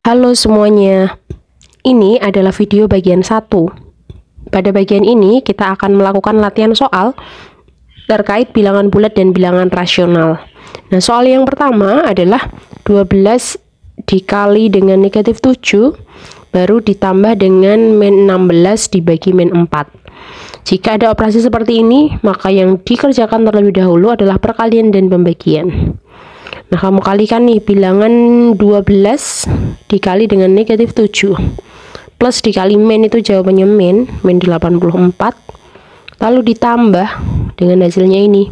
Halo semuanya, ini adalah video bagian 1. Pada bagian ini kita akan melakukan latihan soal terkait bilangan bulat dan bilangan rasional. Nah, soal yang pertama adalah 12 dikali dengan negatif 7 baru ditambah dengan min 16 dibagi min 4. Jika ada operasi seperti ini, maka yang dikerjakan terlebih dahulu adalah perkalian dan pembagian. Nah, kamu kalikan nih bilangan 12 dikali dengan negatif 7 plus dikali min, itu jawabannya min 84, lalu ditambah dengan hasilnya ini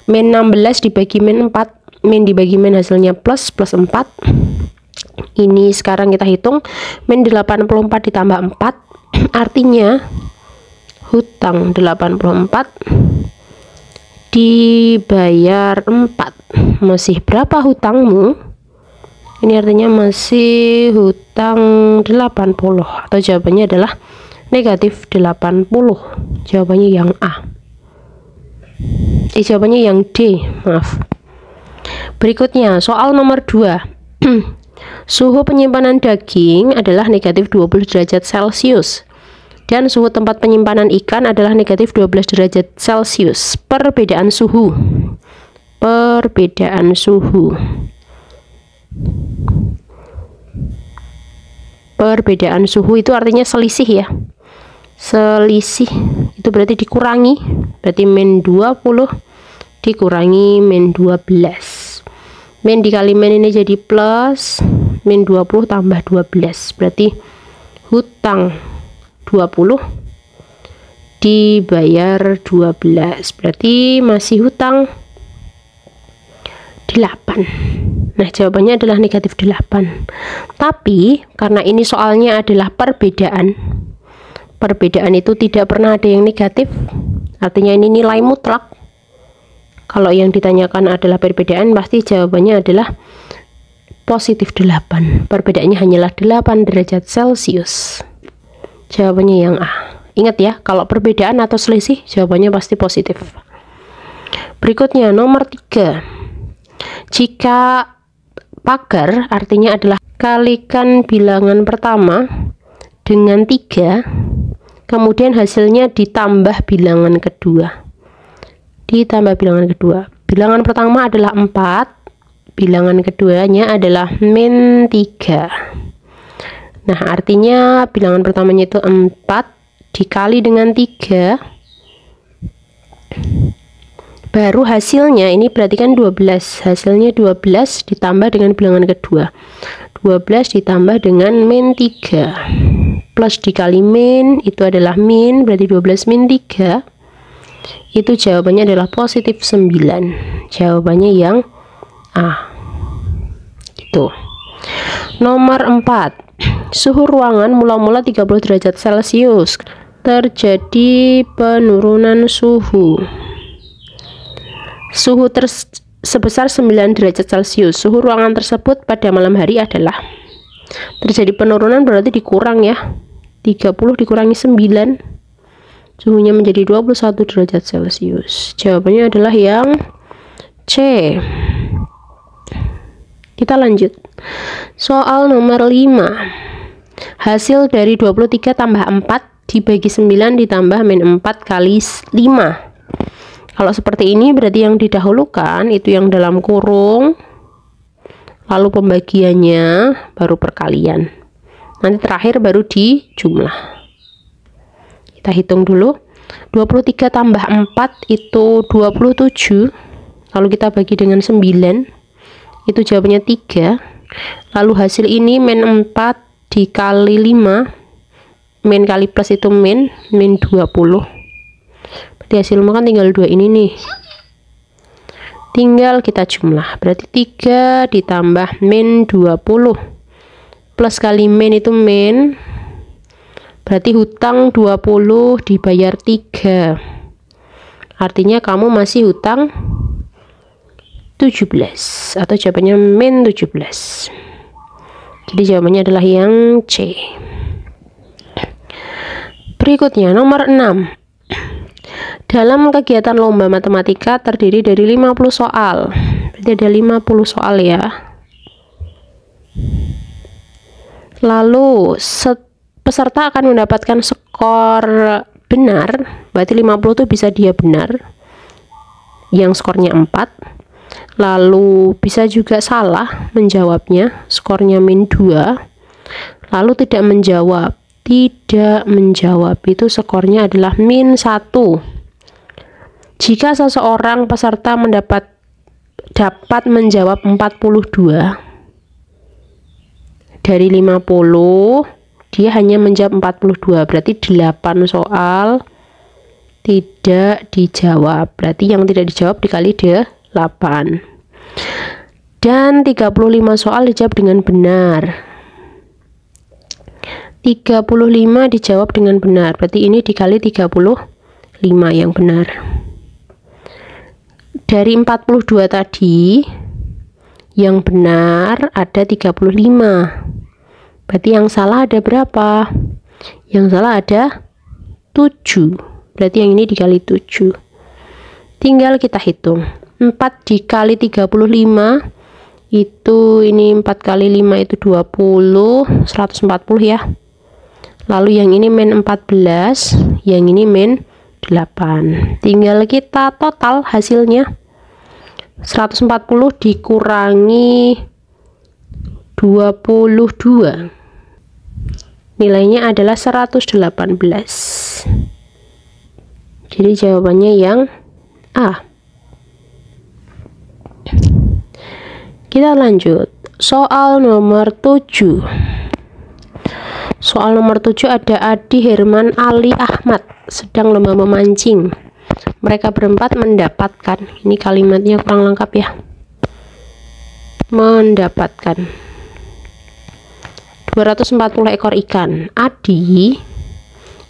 min 16 dibagi min 4, min dibagi min hasilnya plus 4. Ini sekarang kita hitung min 84 ditambah 4 artinya hutang 84 dibayar 4. Masih berapa hutangmu? Ini artinya masih hutang 80, atau jawabannya adalah negatif 80. Jawabannya yang A. Jawabannya yang D, maaf. Berikutnya soal nomor 2. Suhu penyimpanan daging adalah negatif 20 derajat Celcius dan suhu tempat penyimpanan ikan adalah negatif 12 derajat Celcius. Perbedaan suhu. Perbedaan suhu. Perbedaan suhu itu artinya selisih ya. Selisih itu berarti dikurangi. Berarti min 20 dikurangi min 12. Min dikali min ini jadi plus min 20 tambah 12. Berarti hutang 20 dibayar 12, berarti masih hutang 8. Nah, jawabannya adalah negatif 8. Tapi karena ini soalnya adalah perbedaan itu tidak pernah ada yang negatif, artinya ini nilai mutlak. Kalau yang ditanyakan adalah perbedaan, pasti jawabannya adalah positif 8. Perbedaannya hanyalah 8 derajat Celcius. Jawabannya yang A. Ingat ya, kalau perbedaan atau selisih jawabannya pasti positif. Berikutnya nomor 3. Jika pagar artinya adalah kalikan bilangan pertama dengan 3, kemudian hasilnya ditambah bilangan kedua. Ditambah bilangan kedua. Bilangan pertama adalah 4, bilangan keduanya adalah min 3. Nah, artinya bilangan pertamanya itu 4 dikali dengan 3 baru hasilnya ini berarti kan 12. Hasilnya 12 ditambah dengan bilangan kedua. 12 ditambah dengan min 3 plus dikali min itu adalah min, berarti 12 min 3. Itu jawabannya adalah positif 9. Jawabannya yang A. Gitu. Nomor 4. Suhu ruangan mula-mula 30 derajat Celcius. Terjadi penurunan suhu. Suhu sebesar 9 derajat Celcius. Suhu ruangan tersebut pada malam hari adalah. Terjadi penurunan berarti dikurang ya. 30 dikurangi 9. Suhunya menjadi 21 derajat Celcius. Jawabannya adalah yang C. Kita lanjut. Soal nomor 5. Hasil dari 23 tambah 4 dibagi 9 ditambah min 4 kali 5. Kalau seperti ini berarti yang didahulukan itu yang dalam kurung, lalu pembagiannya, baru perkalian. Nanti terakhir baru dijumlah. Kita hitung dulu. 23 tambah 4 itu 27. Lalu kita bagi dengan 9. Itu jawabannya 3. Lalu hasil ini min 4 dikali 5, min kali plus itu min 20. Berarti hasilnya kan tinggal 2 ini nih. Tinggal kita jumlah. Berarti 3 ditambah min 20 plus kali min itu min. Berarti hutang 20 dibayar 3. Artinya kamu masih hutang 17, atau jawabannya min 17. Jadi jawabannya adalah yang C. Berikutnya nomor 6. Dalam kegiatan lomba matematika terdiri dari 50 soal. Berarti ada 50 soal ya. Lalu peserta akan mendapatkan skor benar, berarti 50 itu bisa dia benar, yang skornya 4. Lalu bisa juga salah menjawabnya, skornya -2. Lalu tidak menjawab itu skornya adalah -1. Jika seseorang peserta dapat menjawab 42 dari 50, dia hanya menjawab 42, berarti 8 soal tidak dijawab, berarti yang tidak dijawab dikali 8. Dan 35 soal dijawab dengan benar. 35 dijawab dengan benar, berarti ini dikali 35 yang benar. Dari 42 tadi, yang benar ada 35. Berarti yang salah ada berapa? Yang salah ada 7. Berarti yang ini dikali 7. Tinggal kita hitung. 4 dikali 35 itu, ini 4 kali 5 itu 20, 140 ya. Lalu yang ini -14, yang ini -8. Tinggal kita total hasilnya. 140 dikurangi 22. Nilainya adalah 118. Jadi jawabannya yang A. Kita lanjut. Soal nomor 7. Soal nomor 7 ada Adi, Herman, Ali, Ahmad sedang lomba memancing. Mereka berempat mendapatkan, ini kalimatnya kurang lengkap ya, mendapatkan 240 ekor ikan. Adi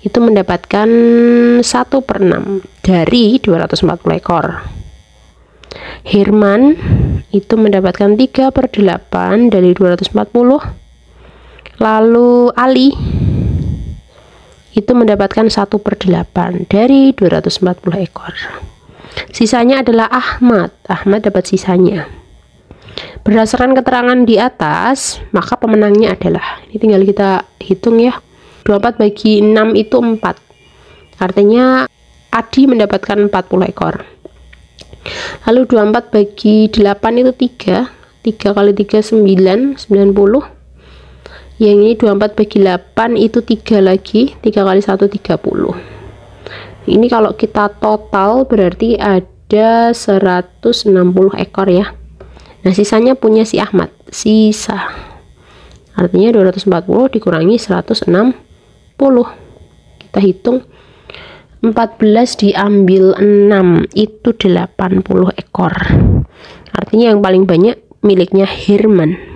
itu mendapatkan 1/6 dari 240 ekor. Herman itu mendapatkan 3/8 dari 240. Lalu Ali itu mendapatkan 1/8 dari 240 ekor. Sisanya adalah Ahmad. Ahmad dapat sisanya. Berdasarkan keterangan di atas, maka pemenangnya adalah, ini tinggal kita hitung ya, 24 bagi 6 itu 4. Artinya Adi mendapatkan 40 ekor. Lalu 24 bagi 8 itu 3. 3 kali 3 9, 90. Yang ini 24 bagi 8 itu 3 lagi, 3 kali 1 30. Ini kalau kita total berarti ada 160 ekor ya. Nah sisanya punya si Ahmad, sisa. Artinya 240 dikurangi 160. Kita hitung, 14 diambil 6 itu 80 ekor. Artinya yang paling banyak miliknya Herman.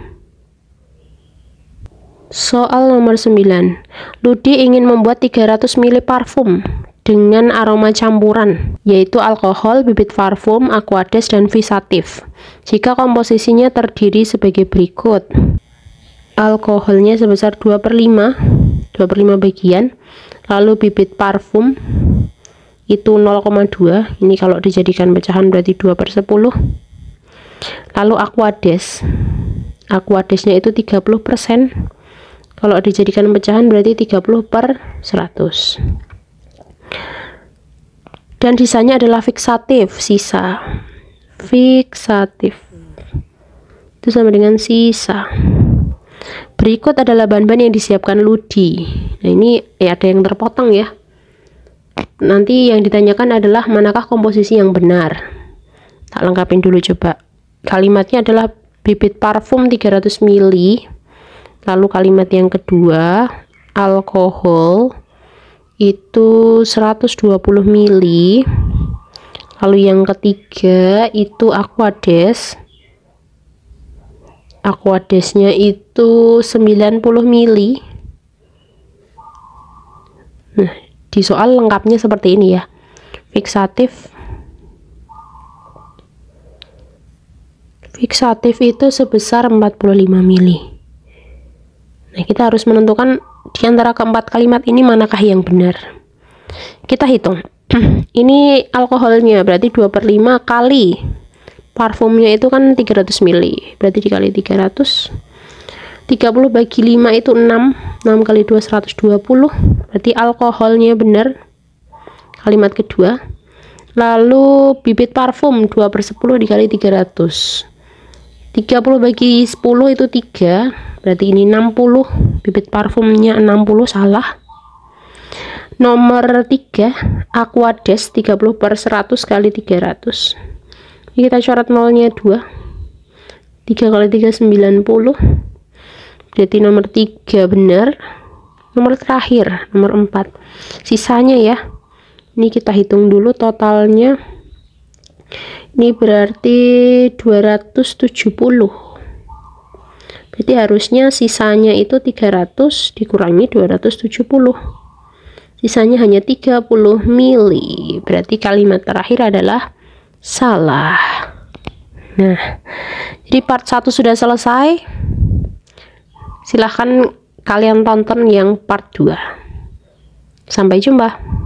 Soal nomor 9. Ludi ingin membuat 300 ml parfum dengan aroma campuran, yaitu alkohol, bibit parfum, aquades, dan visatif. Jika komposisinya terdiri sebagai berikut. Alkoholnya sebesar 2/5 bagian. Lalu bibit parfum itu 0,2. Ini kalau dijadikan pecahan berarti 2/10. Lalu aquadesnya itu 30%. Kalau dijadikan pecahan berarti 30/100. Dan sisanya adalah fiksatif, sisa. Fiksatif itu sama dengan sisa. Berikut adalah bahan-bahan yang disiapkan Ludi. Nah ini ya ada yang terpotong ya. Nanti yang ditanyakan adalah manakah komposisi yang benar. Tak lengkapin dulu coba. Kalimatnya adalah bibit parfum 300 ml. Lalu kalimat yang kedua, alkohol itu 120 ml. Lalu yang ketiga itu aquades. Aquadesnya itu 90 ml. Nah, di soal lengkapnya seperti ini ya. Fiksatif itu sebesar 45 ml. Nah, kita harus menentukan di antara keempat kalimat ini manakah yang benar. Kita hitung. Ini alkoholnya berarti 2/5 kali parfumnya itu kan 300 ml. Berarti dikali 300. 30 bagi 5 itu 6. 6 kali 2 120. Berarti alkoholnya benar. Kalimat kedua. Lalu bibit parfum 2/10 dikali 300. 30 bagi 10 itu 3. Berarti ini 60. Bibit parfumnya 60, salah. Nomor 3, Aquades 30/100 kali 300. Ini kita coret nolnya 2. 3 kali 3 90. Berarti nomor 3 benar. Nomor terakhir, nomor 4. Sisanya ya. Ini kita hitung dulu totalnya. Ini berarti 270. Berarti harusnya sisanya itu 300 dikurangi 270. Sisanya hanya 30 mili. Berarti kalimat terakhir adalah salah. Nah, jadi part 1 sudah selesai. Silahkan kalian tonton yang part 2. Sampai jumpa.